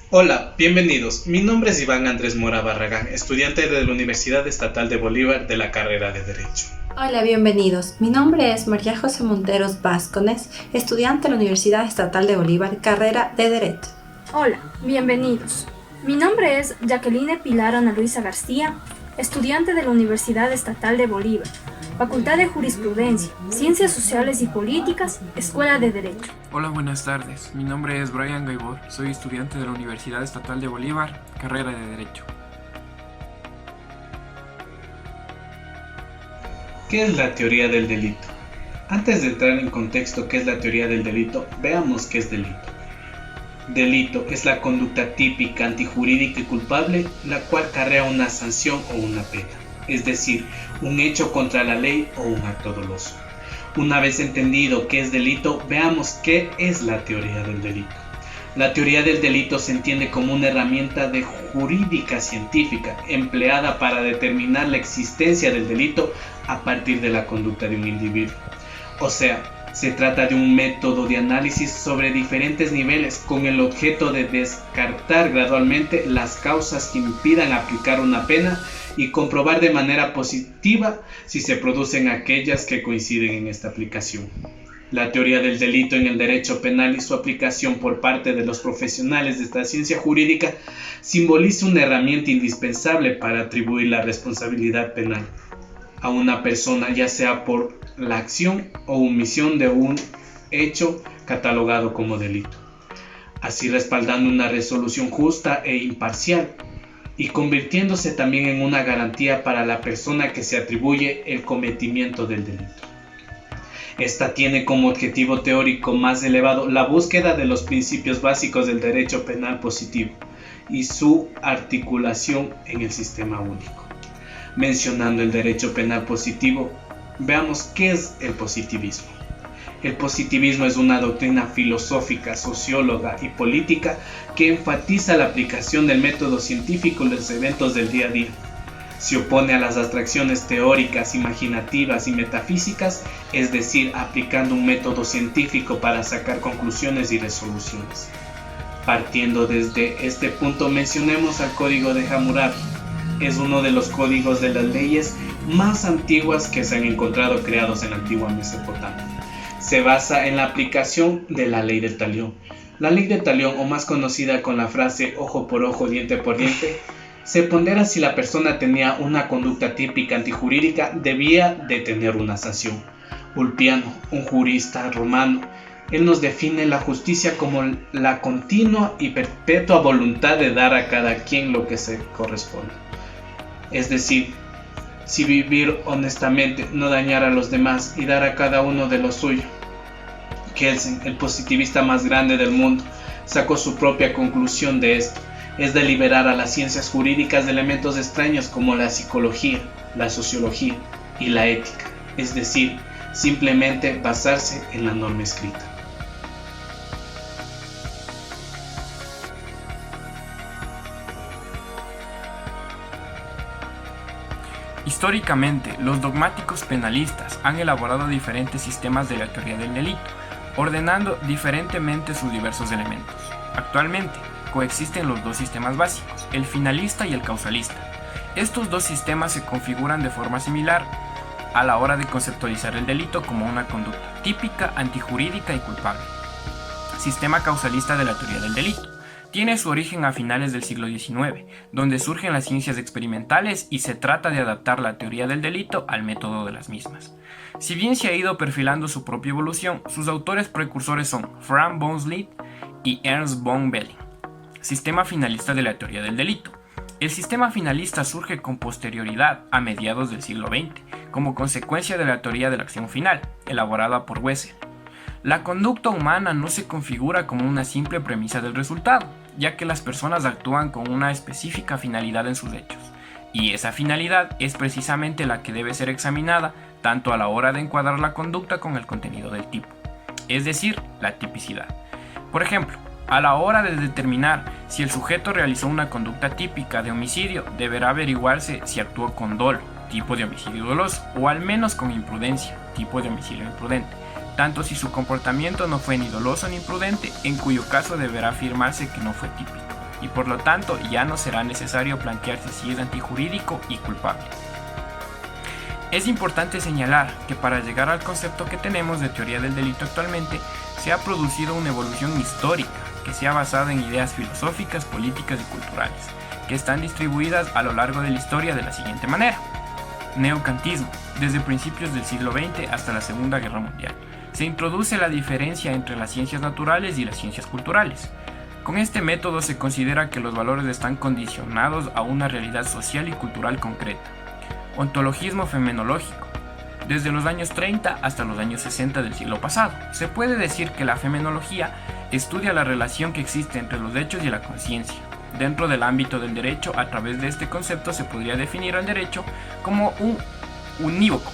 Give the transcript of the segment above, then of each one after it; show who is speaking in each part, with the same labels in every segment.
Speaker 1: Hola, bienvenidos. Mi nombre es Iván Andrés Mora Barragán, estudiante de la Universidad Estatal de Bolívar de la carrera de Derecho.
Speaker 2: Hola, bienvenidos. Mi nombre es María José Monteros Vázquez, estudiante de la Universidad Estatal de Bolívar, carrera de Derecho.
Speaker 3: Hola, bienvenidos. Mi nombre es Jacqueline Pilar Ana Luisa García, estudiante de la Universidad Estatal de Bolívar, Facultad de Jurisprudencia, Ciencias Sociales y Políticas, Escuela de Derecho.
Speaker 4: Hola, buenas tardes. Mi nombre es Brian Gaibor. Soy estudiante de la Universidad Estatal de Bolívar, carrera de Derecho.
Speaker 1: ¿Qué es la teoría del delito? Antes de entrar en contexto qué es la teoría del delito, veamos qué es delito. Delito es la conducta típica, antijurídica y culpable, la cual carrea una sanción o una pena, es decir, un hecho contra la ley o un acto doloso. Una vez entendido qué es delito, veamos qué es la teoría del delito. La teoría del delito se entiende como una herramienta de jurídica científica empleada para determinar la existencia del delito a partir de la conducta de un individuo. O sea, se trata de un método de análisis sobre diferentes niveles con el objeto de descartar gradualmente las causas que impidan aplicar una pena y comprobar de manera positiva si se producen aquellas que coinciden en esta aplicación. La teoría del delito en el derecho penal y su aplicación por parte de los profesionales de esta ciencia jurídica simboliza una herramienta indispensable para atribuir la responsabilidad penal a una persona, ya sea por la acción o omisión de un hecho catalogado como delito, así respaldando una resolución justa e imparcial y convirtiéndose también en una garantía para la persona que se atribuye el cometimiento del delito. Esta tiene como objetivo teórico más elevado la búsqueda de los principios básicos del derecho penal positivo y su articulación en el sistema único. Mencionando el derecho penal positivo, veamos qué es el positivismo. El positivismo es una doctrina filosófica, socióloga y política que enfatiza la aplicación del método científico en los eventos del día a día. Se opone a las abstracciones teóricas, imaginativas y metafísicas, es decir, aplicando un método científico para sacar conclusiones y resoluciones. Partiendo desde este punto, mencionemos al Código de Hammurabi. Es uno de los códigos de las leyes más antiguas que se han encontrado creados en la antigua Mesopotamia. Se basa en la aplicación de la ley del talión. La ley del talión, o más conocida con la frase ojo por ojo, diente por diente, se pondera si la persona tenía una conducta típica antijurídica, debía de tener una sanción. Ulpiano, un jurista romano, él nos define la justicia como la continua y perpetua voluntad de dar a cada quien lo que se corresponde. Es decir, si vivir honestamente, no dañar a los demás y dar a cada uno de lo suyo. Kelsen, el positivista más grande del mundo, sacó su propia conclusión de esto, es de liberar a las ciencias jurídicas de elementos extraños como la psicología, la sociología y la ética, es decir, simplemente basarse en la norma escrita.
Speaker 4: Históricamente, los dogmáticos penalistas han elaborado diferentes sistemas de la teoría del delito, ordenando diferentemente sus diversos elementos. Actualmente, coexisten los dos sistemas básicos, el finalista y el causalista. Estos dos sistemas se configuran de forma similar a la hora de conceptualizar el delito como una conducta típica, antijurídica y culpable. Sistema causalista de la teoría del delito. Tiene su origen a finales del siglo XIX, donde surgen las ciencias experimentales y se trata de adaptar la teoría del delito al método de las mismas. Si bien se ha ido perfilando su propia evolución, sus autores precursores son Frank von Schlitt y Ernst von Belling. Sistema finalista de la teoría del delito. El sistema finalista surge con posterioridad a mediados del siglo XX, como consecuencia de la teoría de la acción final, elaborada por Wessel. La conducta humana no se configura como una simple premisa del resultado, ya que las personas actúan con una específica finalidad en sus hechos, y esa finalidad es precisamente la que debe ser examinada tanto a la hora de encuadrar la conducta con el contenido del tipo, es decir, la tipicidad. Por ejemplo, a la hora de determinar si el sujeto realizó una conducta típica de homicidio, deberá averiguarse si actuó con dolo, tipo de homicidio doloso, o al menos con imprudencia, tipo de homicidio imprudente, tanto si su comportamiento no fue ni doloso ni imprudente, en cuyo caso deberá afirmarse que no fue típico. y por lo tanto ya no será necesario plantearse si es antijurídico y culpable. Es importante señalar que para llegar al concepto que tenemos de teoría del delito actualmente, se ha producido una evolución histórica que se ha basado en ideas filosóficas, políticas y culturales, que están distribuidas a lo largo de la historia de la siguiente manera. Neokantismo, desde principios del siglo XX hasta la Segunda Guerra Mundial. Se introduce la diferencia entre las ciencias naturales y las ciencias culturales. Con este método se considera que los valores están condicionados a una realidad social y cultural concreta. Ontologismo fenomenológico. Desde los años 30 hasta los años 60 del siglo pasado, se puede decir que la fenomenología estudia la relación que existe entre los hechos y la conciencia. Dentro del ámbito del derecho, a través de este concepto se podría definir al derecho como un unívoco,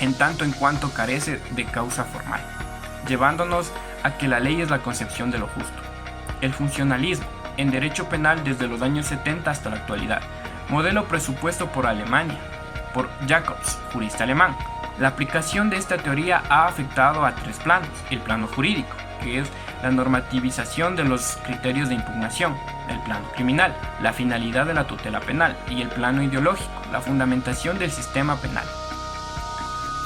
Speaker 4: en tanto en cuanto carece de causa formal, llevándonos a que la ley es la concepción de lo justo. El funcionalismo, en derecho penal desde los años 70 hasta la actualidad, modelo presupuesto por Alemania, por Jacobs, jurista alemán. La aplicación de esta teoría ha afectado a tres planos: el plano jurídico, que es la normativización de los criterios de impugnación; el plano criminal, la finalidad de la tutela penal; y el plano ideológico, la fundamentación del sistema penal.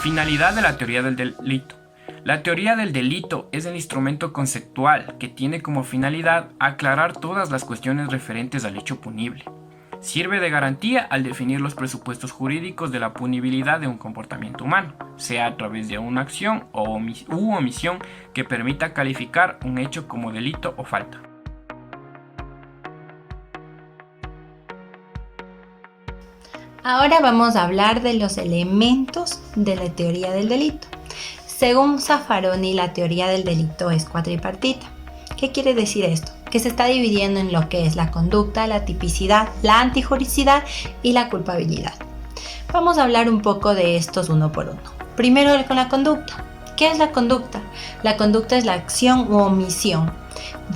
Speaker 4: Finalidad de la teoría del delito. La teoría del delito es el instrumento conceptual que tiene como finalidad aclarar todas las cuestiones referentes al hecho punible. Sirve de garantía al definir los presupuestos jurídicos de la punibilidad de un comportamiento humano, sea a través de una acción u omisión que permita calificar un hecho como delito o falta.
Speaker 2: Ahora vamos a hablar de los elementos de la teoría del delito. Según Zaffaroni, la teoría del delito es cuatripartita. ¿Qué quiere decir esto? Que se está dividiendo en lo que es la conducta, la tipicidad, la antijuricidad y la culpabilidad. Vamos a hablar un poco de estos uno por uno. Primero con la conducta. ¿Qué es la conducta? La conducta es la acción u omisión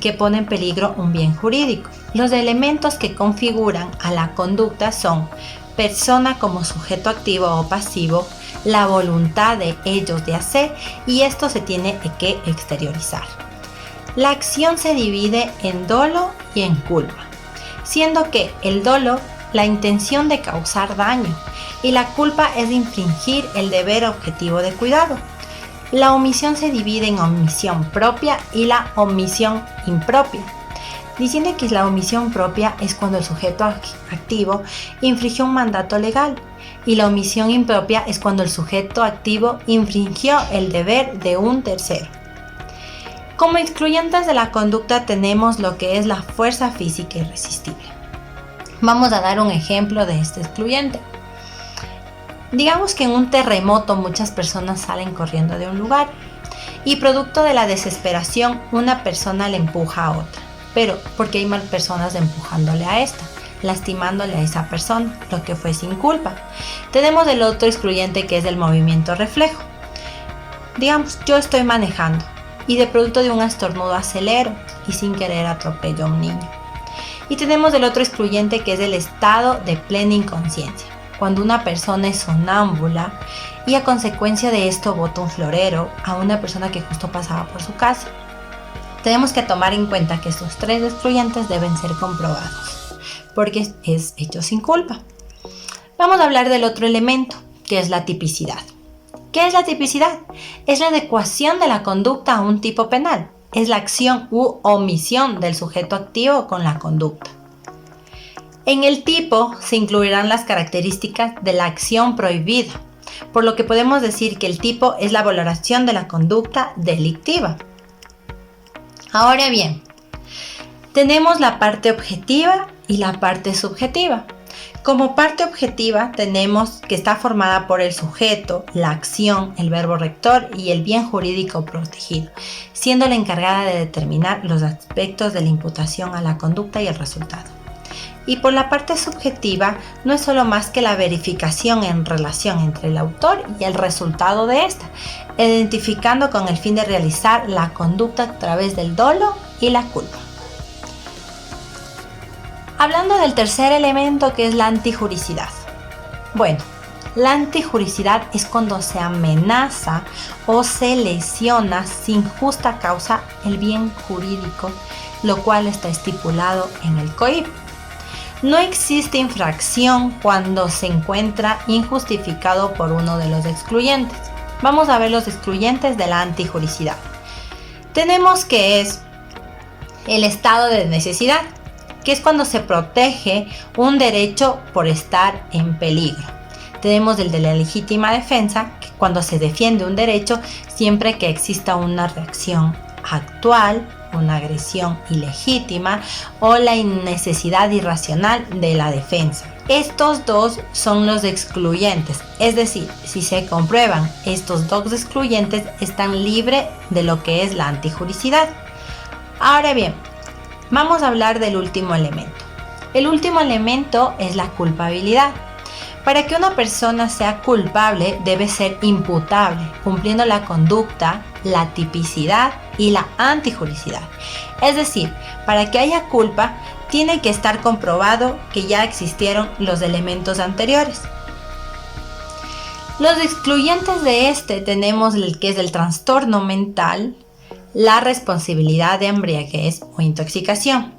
Speaker 2: que pone en peligro un bien jurídico. Los elementos que configuran a la conducta son persona como sujeto activo o pasivo, la voluntad de ellos de hacer, y esto se tiene que exteriorizar. La acción se divide en dolo y en culpa, siendo que el dolo, la intención de causar daño, y la culpa es de infringir el deber objetivo de cuidado. La omisión se divide en omisión propia y la omisión impropia, diciendo que la omisión propia es cuando el sujeto activo infringió un mandato legal, y la omisión impropia es cuando el sujeto activo infringió el deber de un tercero. Como excluyentes de la conducta tenemos lo que es la fuerza física irresistible. Vamos a dar un ejemplo de este excluyente. Digamos que en un terremoto muchas personas salen corriendo de un lugar y producto de la desesperación una persona le empuja a otra, pero porque hay mal personas empujándole a esta, lastimándole a esa persona, lo que fue sin culpa. Tenemos el otro excluyente que es el movimiento reflejo. Digamos, yo estoy manejando y de producto de un estornudo acelero y sin querer atropello a un niño. Y tenemos el otro excluyente que es el estado de plena inconsciencia, cuando una persona es sonámbula y a consecuencia de esto bota un florero a una persona que justo pasaba por su casa. Tenemos que tomar en cuenta que estos tres excluyentes deben ser comprobados, porque es hecho sin culpa. Vamos a hablar del otro elemento, que es la tipicidad. ¿Qué es la tipicidad? Es la adecuación de la conducta a un tipo penal. Es la acción u omisión del sujeto activo con la conducta. En el tipo se incluirán las características de la acción prohibida, por lo que podemos decir que el tipo es la valoración de la conducta delictiva. Ahora bien, tenemos la parte objetiva y la parte subjetiva. Como parte objetiva tenemos que está formada por el sujeto, la acción, el verbo rector y el bien jurídico protegido, siendo la encargada de determinar los aspectos de la imputación a la conducta y el resultado. Y por la parte subjetiva no es solo más que la verificación en relación entre el autor y el resultado de esta, identificando con el fin de realizar la conducta a través del dolo y la culpa. Hablando del tercer elemento, que es la antijuricidad. Bueno, la antijuricidad es cuando se amenaza o se lesiona sin justa causa el bien jurídico lo cual está estipulado en el COIP. No existe infracción cuando se encuentra injustificado por uno de los excluyentes. Vamos a ver los excluyentes de la antijuricidad. Tenemos que es el estado de necesidad, que es cuando se protege un derecho por estar en peligro. Tenemos el de la legítima defensa, que cuando se defiende un derecho siempre que exista una reacción actual, una agresión ilegítima o la necesidad irracional de la defensa. Estos dos son los excluyentes, es decir, si se comprueban estos dos excluyentes, están libres de lo que es la antijuricidad. Ahora bien, vamos a hablar del último elemento. El último elemento es la culpabilidad. Para que una persona sea culpable debe ser imputable, cumpliendo la conducta, la tipicidad y la antijuricidad. Es decir, para que haya culpa, tiene que estar comprobado que ya existieron los elementos anteriores. Los excluyentes de este tenemos el que es el trastorno mental, la responsabilidad de embriaguez o intoxicación.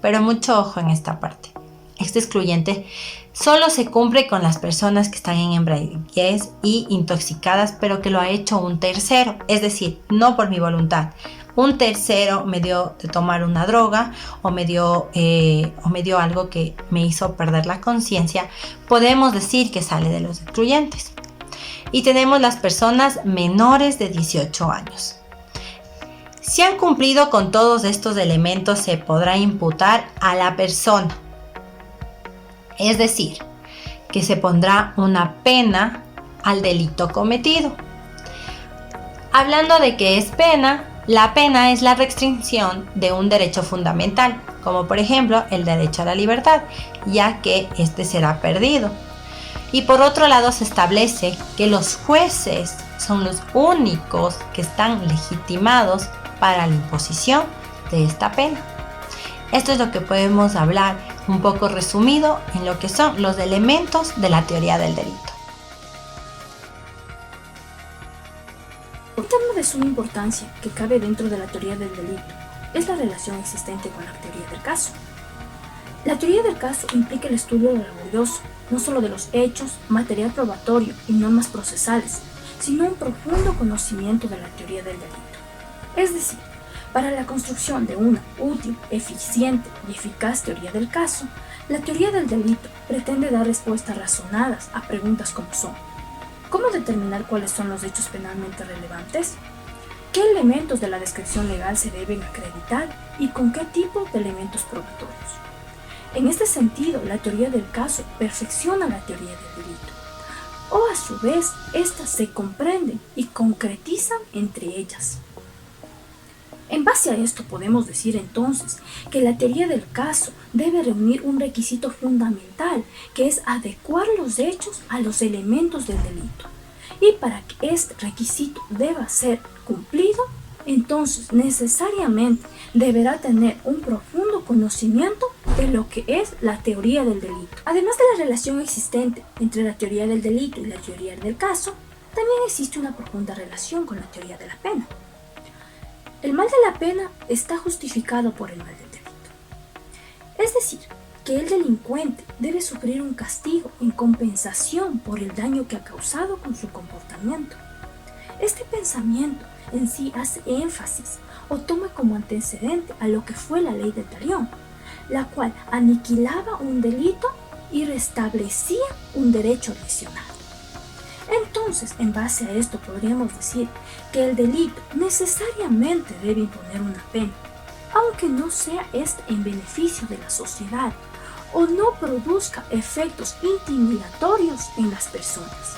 Speaker 2: Pero mucho ojo en esta parte. Este excluyente solo se cumple con las personas que están en embriaguez y intoxicadas, pero que lo ha hecho un tercero, es decir, no por mi voluntad. Un tercero me dio de tomar una droga o me dio algo que me hizo perder la conciencia. Podemos decir que sale de los excluyentes. Y tenemos las personas menores de 18 años. Si han cumplido con todos estos elementos, se podrá imputar a la persona. Es decir, que se pondrá una pena al delito cometido. Hablando de qué es pena, la pena es la restricción de un derecho fundamental, como por ejemplo el derecho a la libertad, ya que este será perdido. Y por otro lado se establece que los jueces son los únicos que están legitimados para la imposición de esta pena. Esto es lo que podemos hablar un poco resumido en lo que son los elementos de la teoría del delito.
Speaker 3: Un tema de suma importancia que cabe dentro de la teoría del delito es la relación existente con la teoría del caso. La teoría del caso implica el estudio laborioso, no solo de los hechos, material probatorio y normas procesales, sino un profundo conocimiento de la teoría del delito. Es decir, para la construcción de una útil, eficiente y eficaz teoría del caso, la teoría del delito pretende dar respuestas razonadas a preguntas como son: ¿cómo determinar cuáles son los hechos penalmente relevantes? ¿Qué elementos de la descripción legal se deben acreditar y con qué tipo de elementos probatorios? En este sentido, la teoría del caso perfecciona la teoría del delito, o a su vez, éstas se comprenden y concretizan entre ellas. En base a esto podemos decir entonces que la teoría del caso debe reunir un requisito fundamental, que es adecuar los hechos a los elementos del delito. Y para que este requisito deba ser cumplido, entonces necesariamente deberá tener un profundo conocimiento de lo que es la teoría del delito. Además de la relación existente entre la teoría del delito y la teoría del caso, también existe una profunda relación con la teoría de la pena. El mal de la pena está justificado por el mal del delito. Es decir, que el delincuente debe sufrir un castigo en compensación por el daño que ha causado con su comportamiento. Este pensamiento en sí hace énfasis o toma como antecedente a lo que fue la ley del talión, la cual aniquilaba un delito y restablecía un derecho lesionado. Entonces, en base a esto podríamos decir que el delito necesariamente debe imponer una pena, aunque no sea este en beneficio de la sociedad o no produzca efectos intimidatorios en las personas.